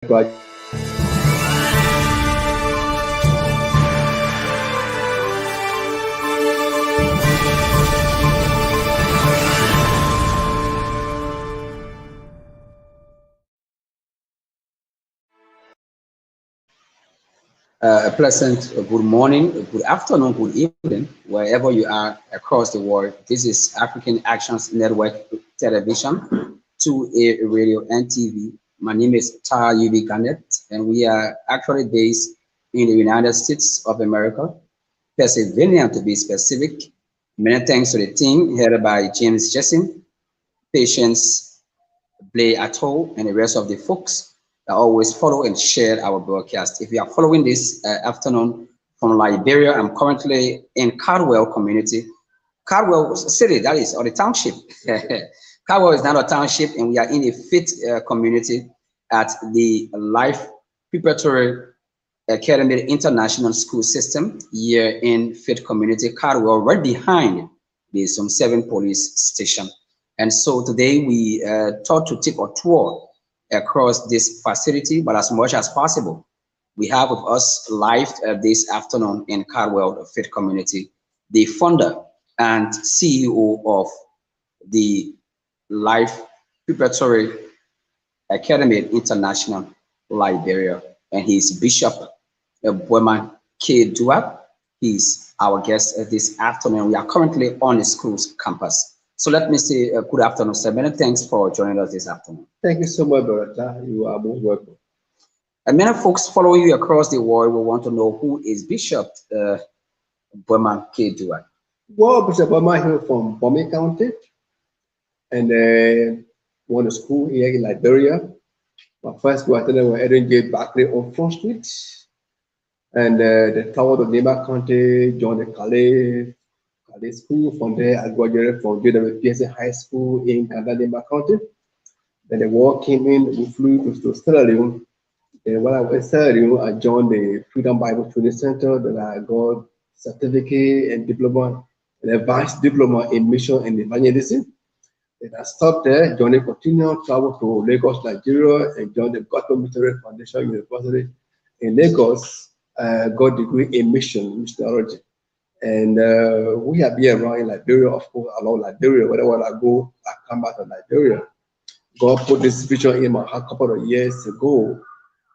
A pleasant good morning, good afternoon, good evening, wherever you are across the world. This is African Actions Network Television, 2A Radio and TV. My name is Tar UB Garnett, and we are actually based in the United States of America, Pennsylvania to be specific. Many thanks to the team headed by James Jessin, Patience Blay Atto, and the rest of the folks that always follow and share our broadcast. If you are following this afternoon from Liberia, I'm currently in Caldwell community. Caldwell city, that is, or the township. Caldwell is not a township, and we are in a fit community at the Life Preparatory Academy International School System here in Fit Community, Caldwell, right behind the Zone 7 police station. And so today we thought to take a tour across this facility, but as much as possible, we have with us live this afternoon in Caldwell Fit Community, the founder and CEO of the Life Preparatory Academy International Liberia, and he's Bishop Boimah Duwah. He's our guest this afternoon. We are currently on the school's campus. So let me say good afternoon, sir. Many thanks for joining us this afternoon. Thank you so much, Brother. You are most welcome. And many folks following you across the world will want to know who is Bishop Boimah Duwah. Well, Bishop Boimah here from Boimah County, and went to school here in Liberia. My first school attended was Eden J. Barclay on Front Street, and the traveled to Boimah County, joined the Calais School. From there, I graduated from JWPS High School in Boimah County. Then the war came in, we flew to Sierra Leone. And when I was in Sierra Leone, I joined the Freedom Bible Training Center. Then I got certificate and diploma, an advanced diploma in mission and evangelism. Then I stopped there, joined a continual travel to Lagos, Nigeria, and joined the Gospel Missionary Foundation University in Lagos. Got a degree in missionary. And we have been around in Liberia, of course, along Liberia. Wherever I go, I come back to Liberia. God put this vision in my heart a couple of years ago,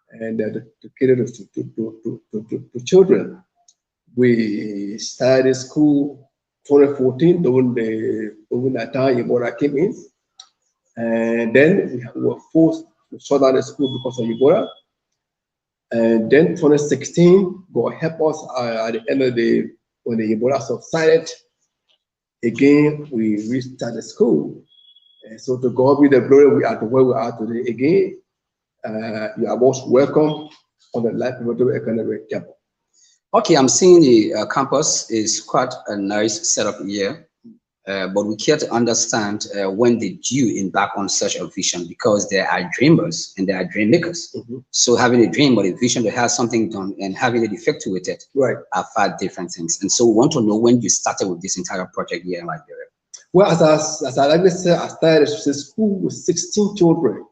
and to cater to children. We started school 2014 during that time Ebola came in, and then we were forced to shut down the school because of Ebola. And then 2016, God helped us at the end of the when the Ebola subsided. Again, we restarted school. And so to God be the glory, we are to where we are today again. You are most welcome on the Life Preparatory Academy campus. Okay, I'm seeing the campus is quite a nice setup here, but we care to understand when did you embark on such a vision, because there are dreamers and there are dream makers. So having a dream or a vision to have something done and having it effectuated are far different things. And so we want to know when you started with this entire project here in Liberia. Well, as I like to say, I started the school with 16 children.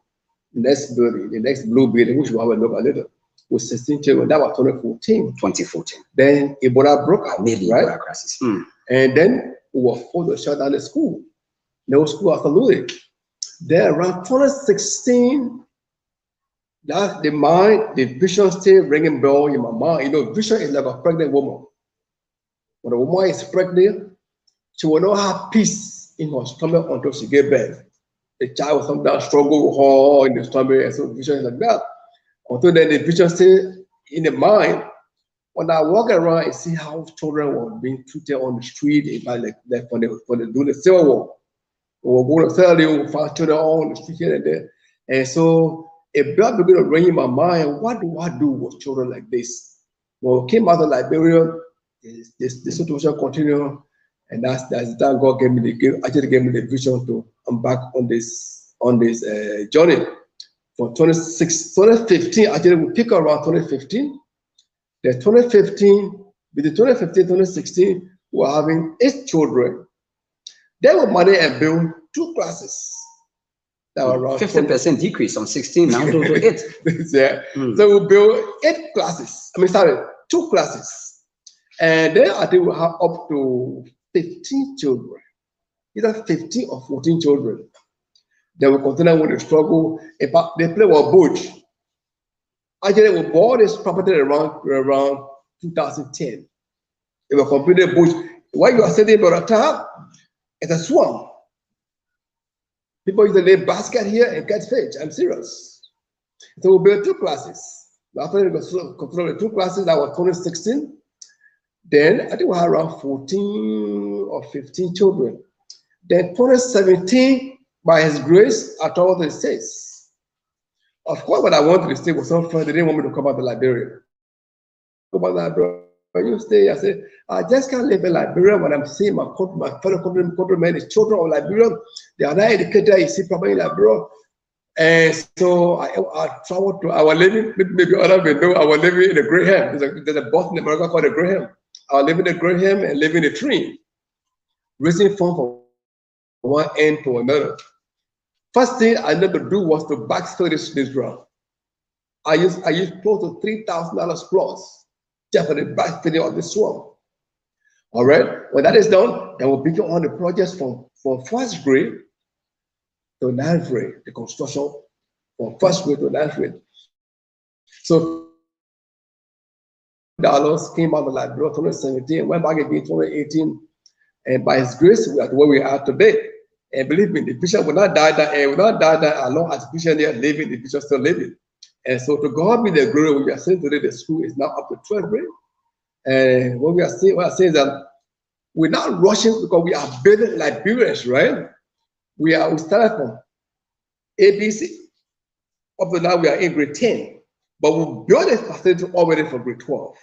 The next blue building, which we have a look at later, with 16 children. That was 2014. Then Ebola broke out, Ebola crisis. And then we were forced to shut down the school. No school absolutely. Then around 2016, that's the mind, the vision still ringing bell in my mind. You know, vision is like a pregnant woman. When a woman is pregnant, she will not have peace in her stomach until she gave birth. The child will sometimes struggle with her in the stomach, and so vision is like that. Until then, the vision still in the mind. When I walk around and see how children were being treated on the street, like when they do the Civil War, or go to Sierra Leone, find children on the street here and there. And so a blood began to ring in my mind, what do I do with children like this? When we came out of Liberia, the situation continued, and that's the time God gave me the vision to embark on this journey. From 2015, actually we pick around 2015. The 2015, between 2015 2016, we were having 8 children. They were married and built 2 classes. That were around 50% decrease from 16 now to 8. Yeah. So we built 8 classes. I mean, sorry, 2 classes. And then I think we have up to 15 children, either 15 or 14 children. They will continue with the struggle. In fact, they play with boat. Actually, we bought this property around 2010. They were completed bush. While you are sitting by the top, it's a swamp. People used to lay basket here and catch fish. I'm serious. So we built 2 classes. After we completed 2 classes, that was 2016. Then I think we had around 14 or 15 children. Then 2017, by His grace, I told the States. Of course, when I went to the States was so fun, they didn't want me to come out to Liberia. Come out to Liberia. When you stay, I said, I just can't live in Liberia when I'm seeing my fellow countrymen, the children of Liberia. They are not educated, you see, probably in Liberia. And so I traveled to our living, maybe other people know, I was living in a Graham. There's a bus in America called a Graham. I was living in a Graham and living in a tree, raising funds from one end to another. First thing I needed to do was to backfill this ground. I used close to $3,000 plus just for the backfilling of the swamp. All right, when that is done, then we'll begin on the projects from first grade to 9th grade, the construction from first grade to 9th grade. So dollars came out of Liberia 2017, went back again 2018, and by His grace, we are where we are today. And believe me, the bishop will not die that, and will not die that as long as the bishop there living, the bishop still living. And so to God be the glory. We are saying today the school is now up to 12th grade. And what we are saying is that we're not rushing because we are building Liberians, right? We started from ABC. Up to now we are in grade 10. But we built a facility already for grade 12.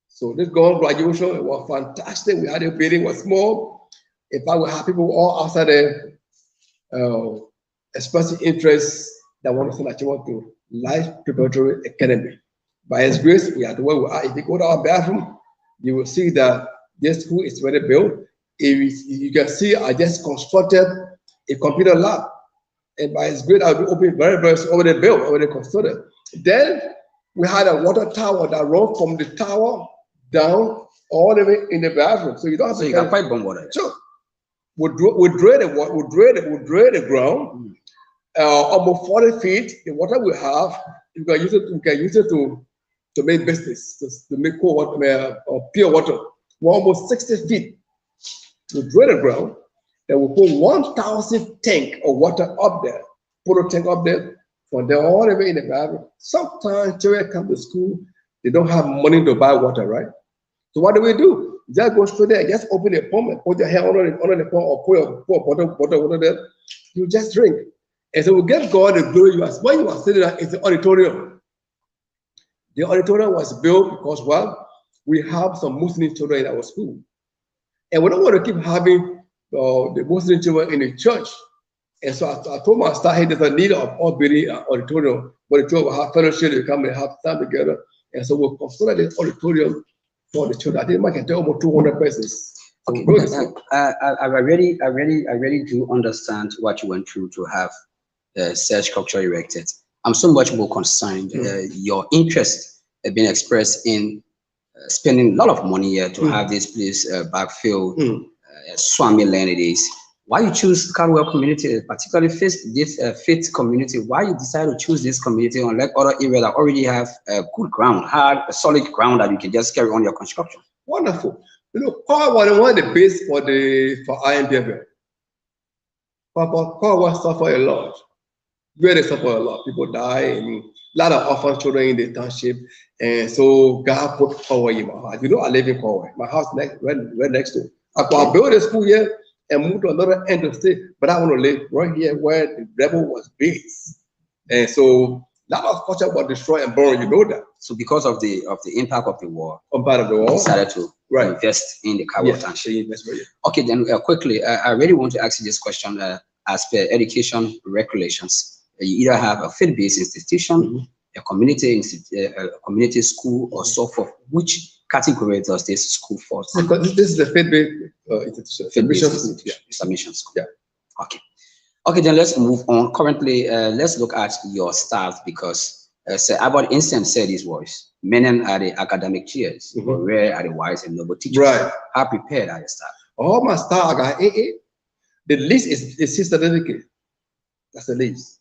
So this girl graduation was fantastic. We had a building was small. In fact, we have people all outside the expressing interest that want to send a child to Life Preparatory Academy. By His grace, we are to where we are. If you go to our bathroom, you will see that this school is already built. You can see I just constructed a computer lab. And by His grace, I'll be open very, very soon, already built, already constructed. Then we had a water tower that ran from the tower down all the way in the bathroom. So you don't have to. So you can pipe bomb water. Sure. We drain the ground. Almost 40 feet. The water we have, you can use it to make business, to make cold water or pure water. We're almost 60 feet. We drain the ground. Then we put 1,000 tank of water up there. Put a tank up there. From there all the way in the bathroom. Sometimes children come to school, they don't have money to buy water, right? So what do? Just go straight there, just open the pump and put your hand under the pump or pour a bottle water there. You just drink. And so we give God the glory. When you are sitting there, it's the auditorium. The auditorium was built because, well, we have some Muslim children in our school. And we don't want to keep having the Muslim children in the church. And so I told my staff, hey, there's a need of all building an auditorium where the children will have fellowship, they come and have time together. And so we'll construct this auditorium for the children. I think I can tell almost 200 persons. Okay, I really do understand what you went through to have such structure erected. I'm so much more concerned. Your interest has been expressed in spending a lot of money here to have this place backfilled, swami land it is. Why you choose Caldwell community, particularly this faith community? Why you decide to choose this community unlike other areas that already have good ground, hard, solid ground that you can just carry on your construction? Wonderful. You know, Caldwell was the base for INDF. Caldwell suffer a lot. Really suffer a lot. People die, and a lot of orphan children in the township. And so God put Caldwell in my heart. You know, I live in Caldwell. My house right next to it. I built a school here and moved to another end of the state, but I want to live right here where the rebel was based. And so a lot of culture was destroyed and burned, you know that. So because of the impact of the war, decided to invest in the Caldwell township. Okay, then quickly, I really want to ask you this question as per education regulations. You either have a faith-based institution, a community school, or so forth. Which category does this school fall? Because this is a faith-based institution. Faith-based institution. It's a mission school. Yeah. Okay. Okay, then let's move on. Currently, let's look at your staff because Albert Einstein said his words. Men are the academic cheers, but rare are the wise and noble teachers. Right. How prepared are your staff? All my staff, I got AA. The list is C certificate. That's the list.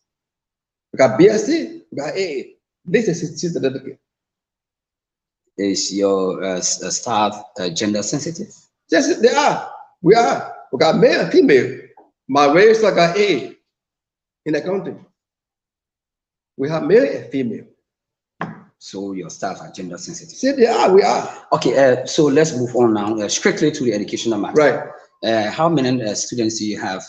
We got BSc, we got AA. This is C certificate. Is your staff gender sensitive? Yes, they are. We are. We got male and female. My race, I got AA in accounting. We have male and female. So your staff are gender sensitive. See, they are. We are. Okay, so let's move on now strictly to the educational matter. Right. How many students do you have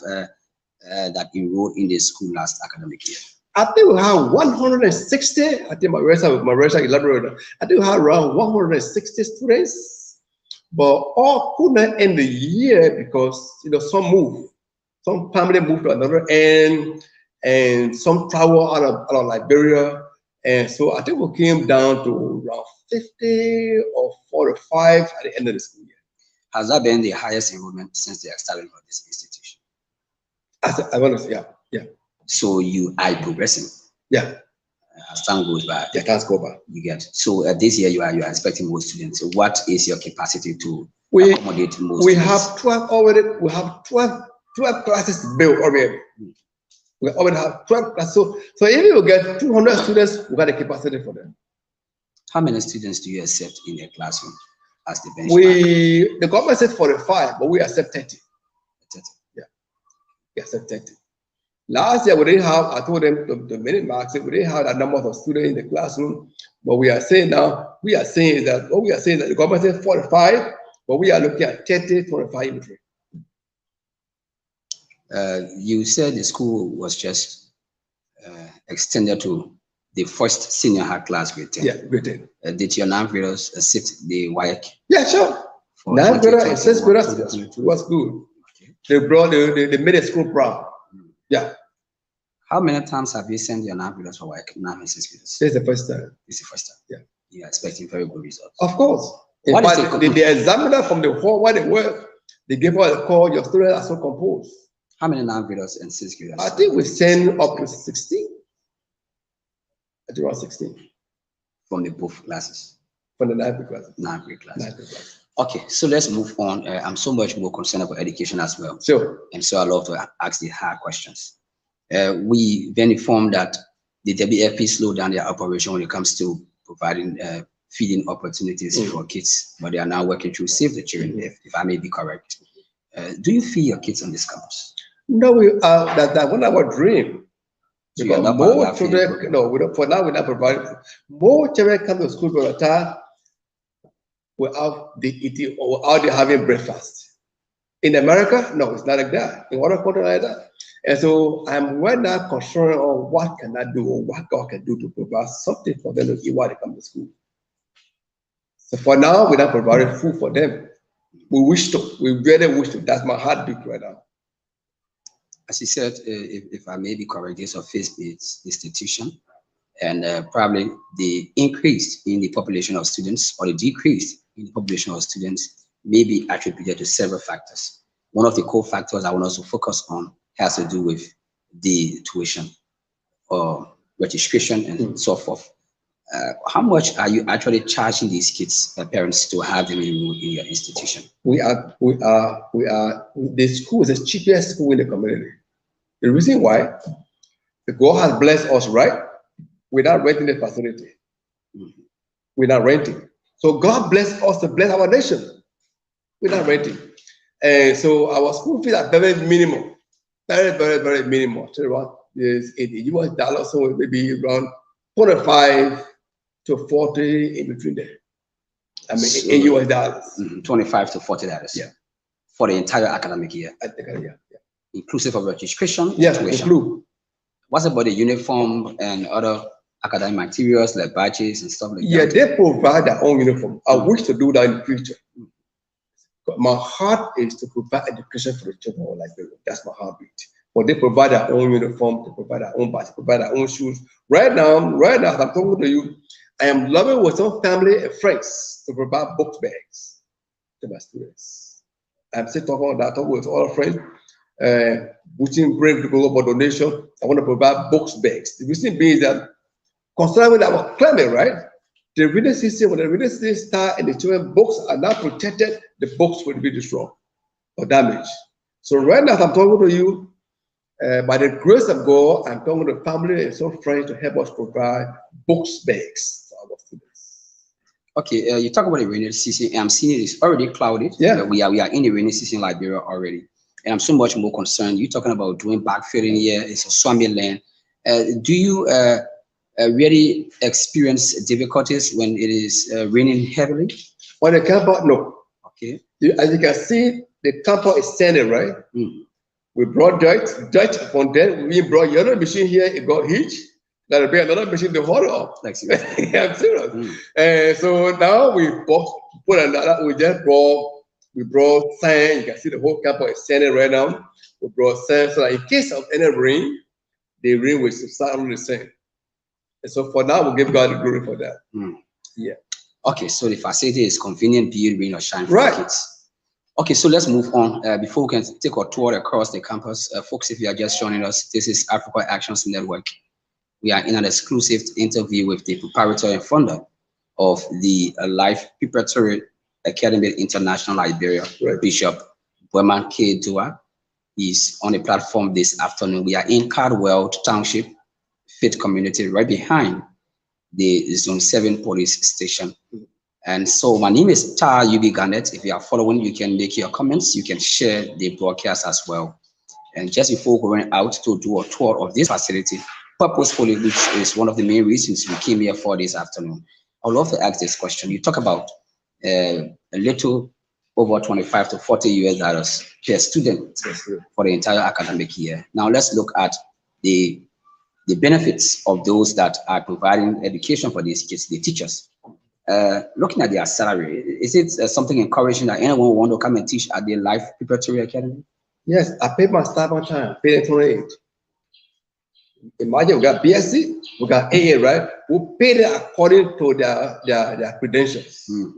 that enrolled in the school last academic year? I think we have 160. I think my race elaborated. I think we have around 160 students, but all couldn't end the year because some move, some family moved to another end, and some travel out of Liberia, and so I think we came down to around 50 or 45 at the end of the school year. Has that been the highest enrollment since the establishment of this institution? I want to say, yeah. So you are progressing. Yeah. As time goes by. Yeah, time goes by. You get. So this year you are expecting more students. So what is your capacity to accommodate most? We have 12 already. We have 12 classes built already. We already have 12 classes. So if you get 200 students, we got a capacity for them. How many students do you accept in a classroom as the benchmark? The government said 45, but we accept 30. 30. Yeah. We accept 30. Last year we didn't have, I told them the minute mark, we didn't have that number of students in the classroom, but we are saying now, that the government said 45, but we are looking at 30, 25 in between. You said the school was just extended to the first senior high class grade 10. Yeah, grade 10. Did your non-graders sit the WAEC? Yeah, sure. Non-graders and 6th graders was good. Okay. They made a school proud. Yeah. How many times have you sent your non-graders for WAEC? This is the first time. This is the first time. Yeah. You are expecting very good results. Of course. In fact, the examiner from the hall where they were, they gave us a call, your students are so composed. How many non-graders and 6th graders? I think we send up to 16. At around 16. From the both classes? From the 9th grade class. 9th grade class. Okay, so let's move on. I'm so much more concerned about education as well. Sure. And so I love to ask the hard questions. We then informed that the WFP slowed down their operation when it comes to providing feeding opportunities for kids, but they are now working through Save the Children, if I may be correct. Do you feed your kids on this campus? No, that's one of our dream. So more children, for now we're not providing. More children come to school for a time without the eating or without the having breakfast. In America, no, it's not like that. In other countries like that. And so I'm right now concerned on what can I do or what God can do to provide something for them to eat while they come to school. So for now, we're not providing food for them. We really wish to. That's my heartbeat right now. As you said, if I may be correct, it's a faith-based institution, and probably the increase in the population of students or the decrease in the population of students may be attributed to several factors. One of the core factors I want us to focus on has to do with the tuition or registration and so forth. How much are you actually charging these kids, parents, to have them enrolled in your institution? The school is the cheapest school in the community. The reason why, the God has blessed us, right? Without renting the facility. Without renting. So God bless us to bless our nation without renting. And so our school fees are very minimal. Very, very, very minimal. So around $80, so maybe around 25 to 40 in between there. I mean, so, in US dollars. $25 to $40. Yeah. For the entire academic year. Yeah. Inclusive of registration. Yes, include. What's about the uniform and other academic materials like badges and stuff like that? Yeah, they provide their own uniform. I wish to do that in the future. But my heart is to provide education for the children of Liberia. That's my heartbeat. But they provide their own uniform, they provide their own badge, provide their own shoes. Right now, as I'm talking to you, I am loving with some family and friends to provide book bags to my students. I'm still talking with all friends. Wishing brave people for donation. I want to provide books bags. The reason being that concerning our climate, right? The reading system, when the reading system start and the children books are not protected, the books will be destroyed or damaged. So right now, as I'm talking to you, by the grace of God, I'm talking to family and some friends to help us provide books bags for our students. Okay, you talk about the rainy season. I'm seeing it's already clouded. Yeah. We are in the rainy season in Liberia already. And I'm so much more concerned. You're talking about doing backfilling here. It's a swammy land. Do you really experience difficulties when it is raining heavily? On the campus, no. Okay. As you can see, the campus is standing, right? Mm. We brought dirt from there. We brought another machine here. It got hitched. That'll be another machine to hold up. Like seriously? Yeah, I'm serious. Mm. And so now we put another. We brought sand. You can see the whole campus is standing right now. We brought sand so that in case of any rain, the rain will subside on the sand. And so for now, we'll give God the glory for that. Mm. Yeah. Okay, so the facility is convenient, be it rain or shine for Right. kids. Okay, so let's move on. Before we can take a tour across the campus, folks, if you are just joining us, this is Africa Actions Network. We are in an exclusive interview with the Preparatory and founder of the Life Preparatory Academy International Liberia, Right. Bishop Boimah Duwah. He's on the platform this afternoon. We are in Caldwell Township, Faith Community, right behind the Zone 7 police station. And so my name is Tar UB Garnett. If you are following, you can make your comments. You can share the broadcast as well. And just before we went out to do a tour of this facility, purposefully, which is one of the main reasons we came here for this afternoon, I would love to ask this question. You talk about a little over 25 to 40 US dollars per student for the entire academic year. Now let's look at the benefits of those that are providing education for these kids, the teachers. Looking at their salary, is it something encouraging that anyone will want to come and teach at the Life Preparatory Academy? Yes, I paid my staff on time. Paid them 28. Imagine we got BSc, we got AA, right? We paid it according to their credentials. Mm.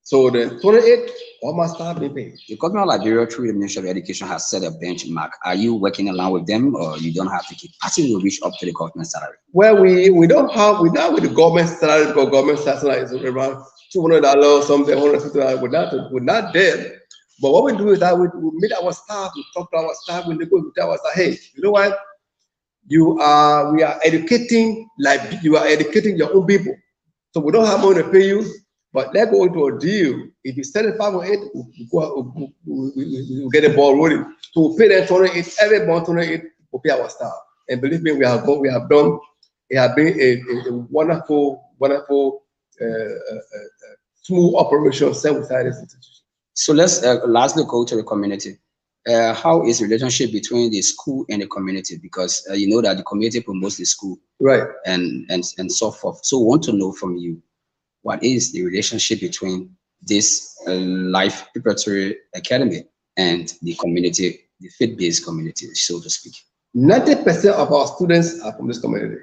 So the 28, all my staff been paid. The government of Liberia, through the Ministry of Education, has set a benchmark. Are you working along with them, or you don't have to keep passing to reach up to the government salary? Well, we're not with the government salary, because government salary is around $200 something, $150. We're not there. But what we do is that we meet our staff, we talk to our staff, we negotiate with our staff. Hey, you know what? We are educating your own people. So we don't have money to pay you, but let's go into a deal. If you sell it 5 or 8, we'll get the ball rolling. So we pay them 28, every month 28, we pay our staff. And believe me, we have done. It has been a wonderful, smooth operation set within this institution. So let's lastly go to the community. How is the relationship between the school and the community? Because you know that the community promotes the school, right, and so forth. So we want to know from you, what is the relationship between this Life Preparatory Academy and the community, the faith-based community, so to speak? 90% of our students are from this community.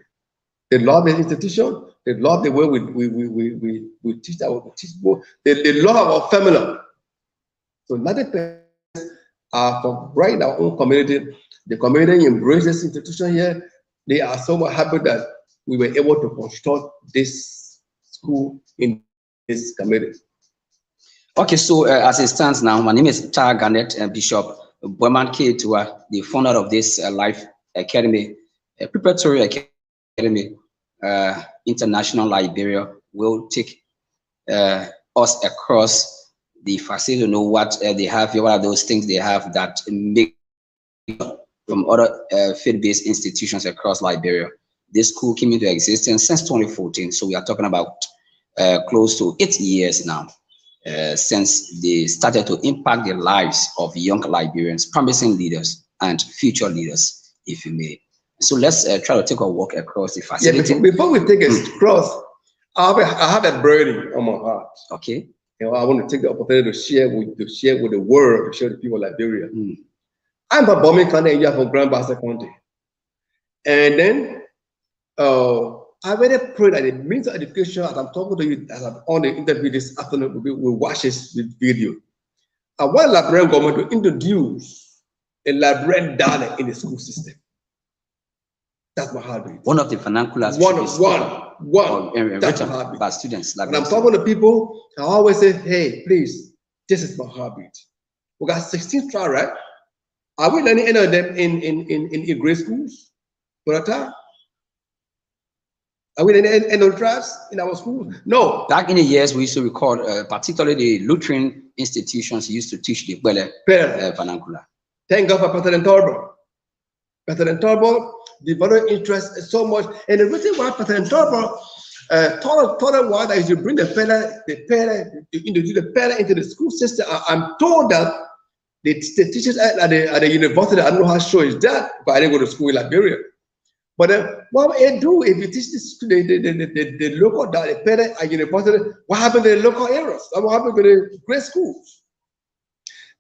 They love the institution. They love the way we teach our people. They love our family. So 90% are from right in our own community. The community embraces this institution here. They are so much happy that we were able to construct this school in this community. Okay, so as it stands now, my name is Tar Garnett, Bishop Boimah Duwah, the founder of this Life Academy, Preparatory Academy, International Liberia, will take us across the facility to know what they have here, what are those things they have that make from other faith-based institutions across Liberia. This school came into existence since 2014, so we are talking about close to 8 years now since they started to impact the lives of young Liberians, promising leaders and future leaders, if you may. So let's try to take a walk across the facility. Yeah, before we take a cross, I have a burden on my heart. Okay. I want to take the opportunity to share with the world, to share with people of Liberia. I'm from Boimah County, and you're from Grand Bassa County. And then I really pray that the Ministry of Education, as I'm talking to you, as I'm on the interview this afternoon, will watch this video. I want Liberian government to introduce a librarian dialect in the school system. That's my heartbeat. One of the vernaculars written by students. When I'm talking to people, I always say, hey, please, this is my heartbeat. We got 16 tribes, right? Are we learning any of them in grade schools? Are we learning any of tribes in our schools? No. Back in the years, we used to record, particularly the Lutheran institutions used to teach the vernacular. Thank God for President Torbo. President Torbo developed interest so much. And the reason why President Torbo told why that is to bring the fella into the school system. I'm told that the teachers at the university, I don't know how sure is that, but I didn't go to school in Liberia. But what they do if you teach this to the local parent at university, what happened to the local areas? What happened to the grade schools?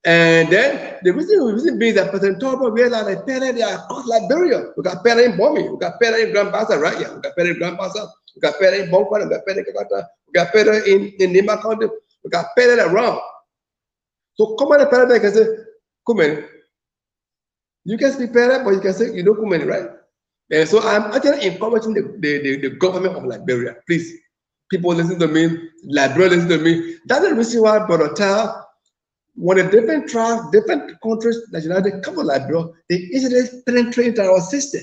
And then the reason being that President Torbo realized that parents they are across Liberia. We got parents in Boimah, we got parents in Grand Bassa, right? Yeah, we got parents in Grand Bassa, we got parents in Boimah, we got parents in Kakata, we got parents in Nima County, we got parents around. So come on, the parents can say, come in. You can speak parent, but you can say you don't come in, right? And so I'm actually encouraging the government of Liberia. Please, people listen to me, Liberia listen to me. That's the reason why Brother Tal, when the different tribes, different countries, nationality come to Liberia, they easily penetrate into our system.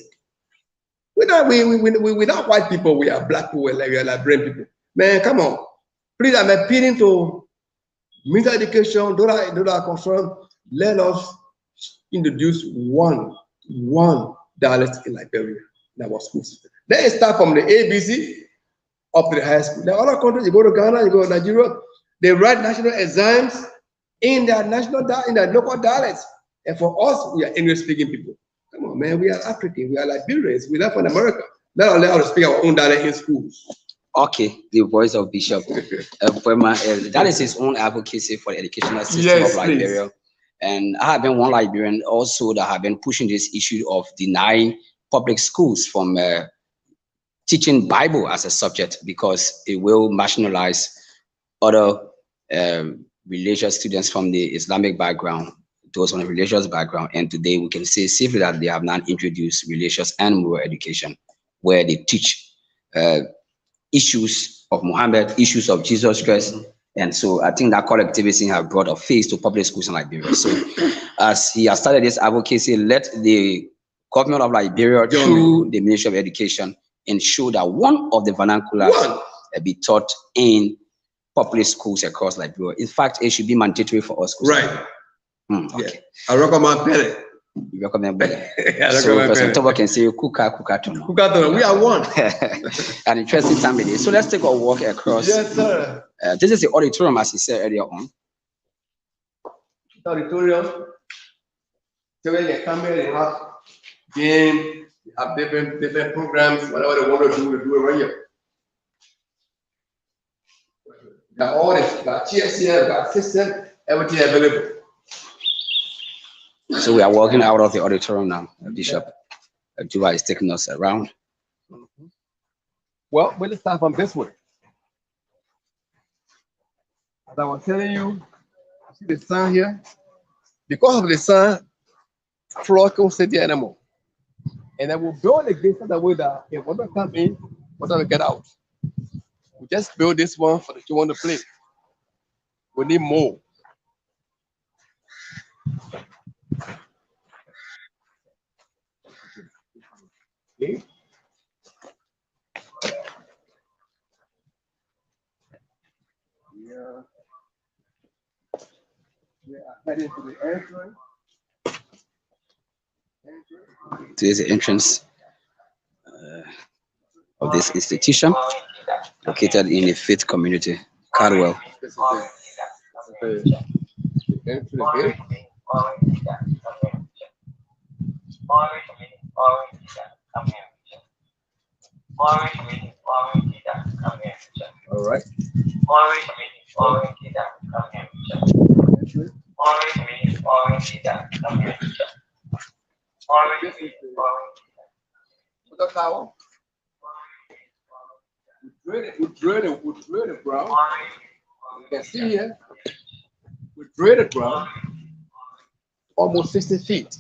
We're not white people, we are black people, we are Liberian people. Man, come on. Please, I'm appealing to Minister Education, those are concerned, let us introduce one dialect in Liberia in our school system. Then it start from the ABC up to the high school. Now, other countries, you go to Ghana, you go to Nigeria, they write national exams in their local dialects. And for us, we are English-speaking people. Come on, man, we are African, we are Liberians, we live in America. Let us learn how to speak our own dialect in schools. Okay, the voice of Bishop Boimah, that is his own advocacy for the educational system of Liberia. Please. And I have been one Liberian also that have been pushing this issue of denying public schools from teaching Bible as a subject because it will marginalize other religious students from the Islamic background, those from the religious background. And today we can say safely that they have not introduced religious and moral education where they teach issues of Muhammad, issues of Jesus Christ. And so I think that collectivism has brought a face to public schools in Liberia. So as he has started this advocacy, let the government of Liberia through the Ministry of Education ensure that one of the vernaculars be taught in public schools across Liberia. In fact, it should be mandatory for all schools. Right. Okay. Yeah. I recommend better. You recommend better. So President Tobo can say Kuka. We are one. An interesting time it is. So let's take a walk across. Yes, sir. This is the auditorium, as he said earlier on. Auditorium. So when they come here, they have games, they have different programs, whatever they want to do it right here. We got all this, we got chairs here, we got system, everything available. So we are walking out of the auditorium now. Bishop Duwah is taking us around. Well, we'll start from this way. As I was telling you, see the sun here? Because of the sun, floor can't sit there anymore. And then we'll build a gate so that way that if water comes in, water will get out. We just build this one for the children to play. We need more. Okay. We are heading to the entrance. This is the entrance of this institution, located in the faith community, Caldwell. This is the entrance gate. All right. The tower. We drill it ground. You can see here, we drill the ground almost 60 feet.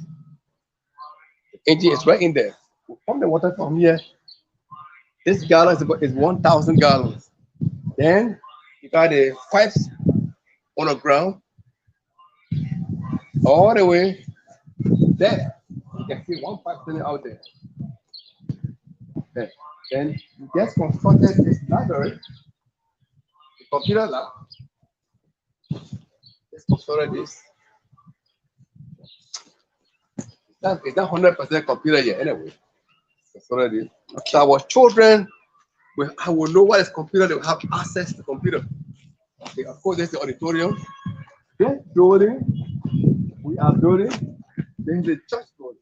engine is right in there. We pump the water from here. This gallon is 1,000 gallons. Then you got the pipes on the ground all the way there. You can see one pipe sitting out there. Then you just constructed this library, the computer lab. Just constructed this. It's not 100% computer yet, anyway. Constructed this. Okay. So our children, I will know what is computer. They will have access to computer. Okay, of course, there's the auditorium. This building, we are building. There's the church building.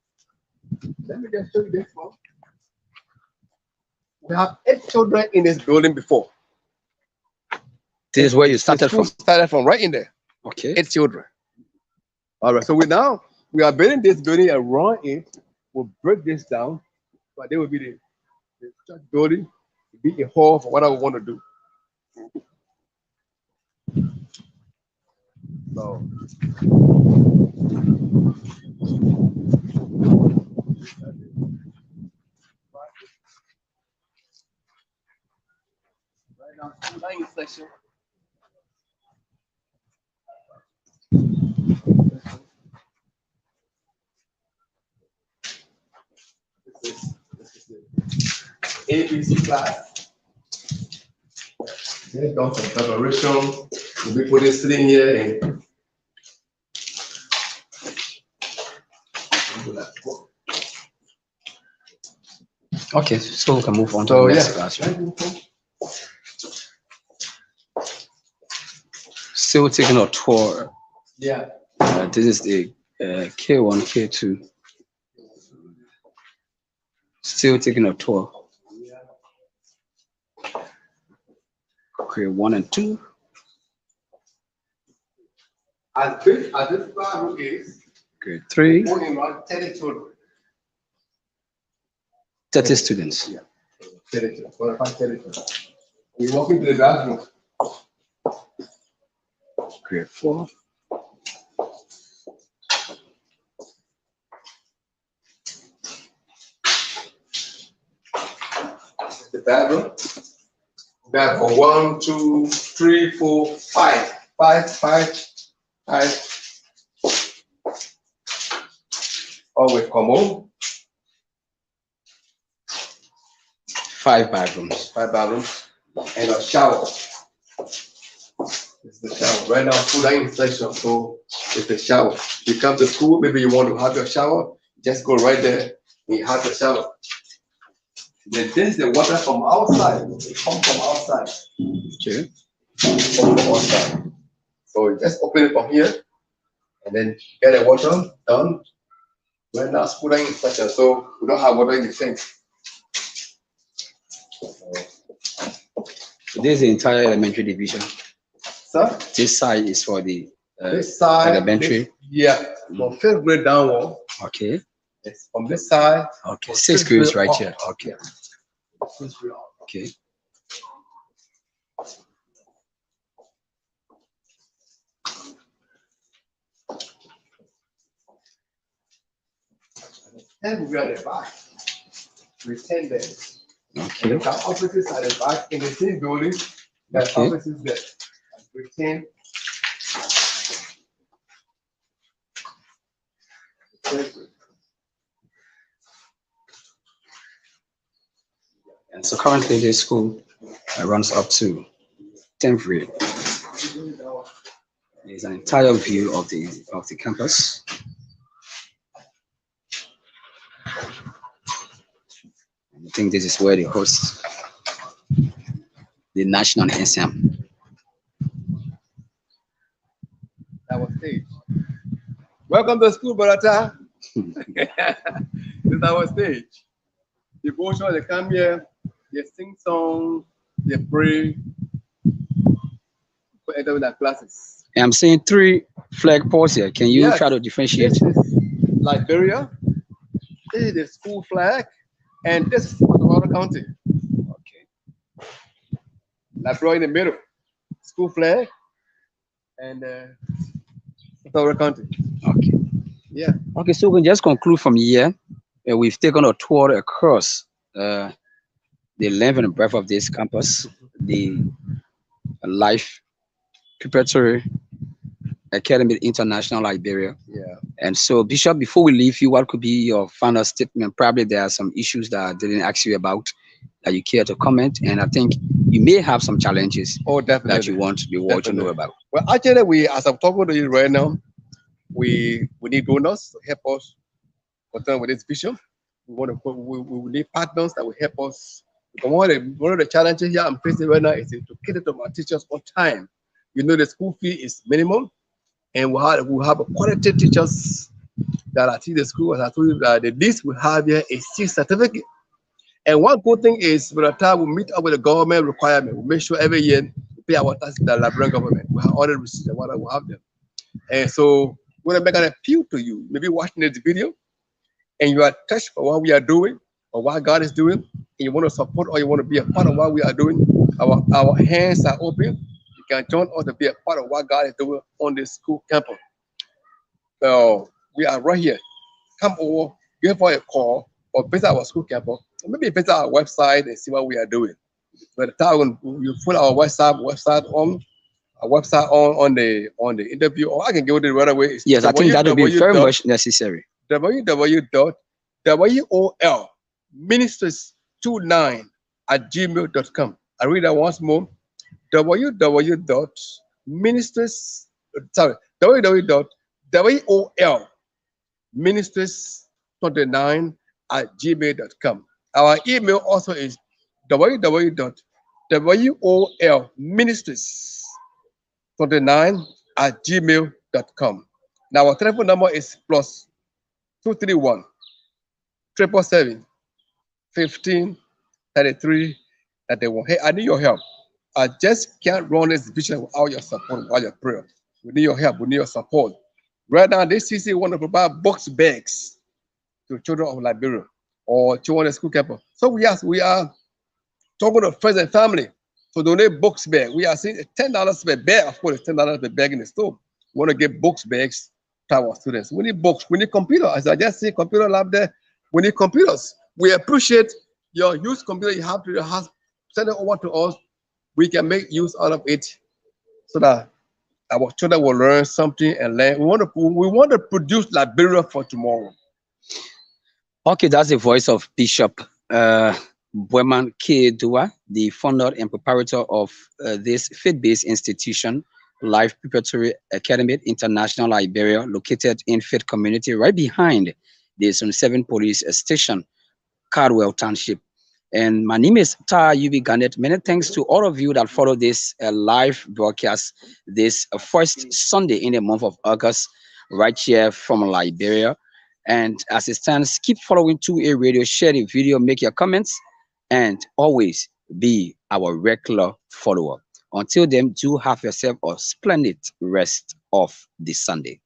Let me just show you this one. We have 8 children in this building before. This is where you started from? Started from right in there. Okay. 8 children. All right. So we are building this building around it. We'll break this down, but there will be the church building, be a hall for whatever we want to do. So. Right now, line section. This is the ABC class. Then done some preparation. We'll be putting sitting here and okay, so we can move on to the next class. Still taking a tour. Yeah. This is the K1, K2. Still taking a tour. Grade 1 and 2. As big as this classroom is, Grade 3. only around 30 children. 30 students. Yeah. 30 children. 30 children. We walk into the bathroom. Grade 4. The bathroom. We have 1, 2, 3, 4, 5. 5. Always come home. 5 bathrooms. 5 bathrooms. And a shower. This is the shower. Right now, food dining section, so it's the shower. You come to school, maybe you want to have your shower, just go right there and you have your shower. Then this is the water from outside. It comes from outside. Okay. It comes from outside. So you just open it from here and then get the water done. Right now, school dining section, so we don't have water in the sink. This is the entire elementary division. Sir? This side is for the this side, elementary. From 5th grade downward. Okay. It's from this side. Okay. 6th grade is right here. Okay. Okay. And we are at the back. We attend there. Okay. The offices at the back in the same building. There are offices there. We attend. And so currently this school runs up to 10th grade. There's an entire view of the campus. I think this is where they host the national anthem. Our stage. Welcome to school, Barata. This is our stage. Devotion, they come here, they sing songs, they pray, for enter with their classes. And I'm seeing 3 flag poles here. Can you try to differentiate? This is Liberia. This is the school flag, and this is Proprietor County. Okay. Liberia in the middle, school flag, and Proprietor County. Okay. Yeah. Okay, so we can just conclude from here We've taken a tour across the length and breadth of this campus, the Life Preparatory Academy International Liberia. Yeah. And so, Bishop, before we leave you, what could be your final statement? Probably there are some issues that I didn't ask you about that you care to comment, and I think you may have some challenges Oh, definitely. that you want the world to know about. Well, actually, as I'm talking to you right now, we need donors to help us continue with this vision. We need partners that will help us. Because one of the challenges here I'm facing right now is to cater to my teachers on time. You know, the school fee is minimum, and we have quality teachers that are teaching the school. As I told you, that the least we have here is 6 certificate. And one good thing is, by the time we meet up with the government requirement, we make sure every year we pay our taxes to the Liberian government. We have all the receipts and what we have them. And so we want to make an appeal to you, maybe watching this video, and you are touched by what we are doing or what God is doing, and you want to support or you want to be a part of what we are doing. Our hands are open. You can join us to be a part of what God is doing on the school campus. So we are right here. Come over, give us a call, or visit our school campus. Or maybe visit our website and see what we are doing. By the time you put our website on the interview, or I can give it right away. It's Yes, I think that would be very much necessary. www.wolministries29@gmail.com. I read that once more. www.ministries29@gmail.com. Our email also is www.wolministries29@gmail.com. Now our telephone number is plus 231 777 15 33 31. Hey, I need your help. I just can't run this vision without your support, without your prayer. We need your help. We need your support. Right now, this CC want to provide box bags to children of Liberia or children at school campus. So we are talking to friends and family to donate box bag. We are seeing $10 per bag. Of course, it's $10 per bag in the store. We want to get box bags to our students. We need books. We need computers. As I just see computer lab there, we need computers. We appreciate your used computer you have to your house. Send it over to us. We can make use out of it so that our children will learn something and learn. We want to produce Liberia for tomorrow. Okay, that's the voice of Bishop Boimah Duwah, the founder and proprietor of this faith-based institution, Life Preparatory Academy International Liberia, located in Faith Community, right behind the Zone 7 police station, Caldwell Township. And my name is Tar UB Garnett. Many thanks to all of you that follow this live broadcast this first Sunday in the month of August, right here from Liberia. And as it stands, keep following 2A Radio, share the video, make your comments, and always be our regular follower. Until then, do have yourself a splendid rest of the Sunday.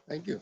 Thank you.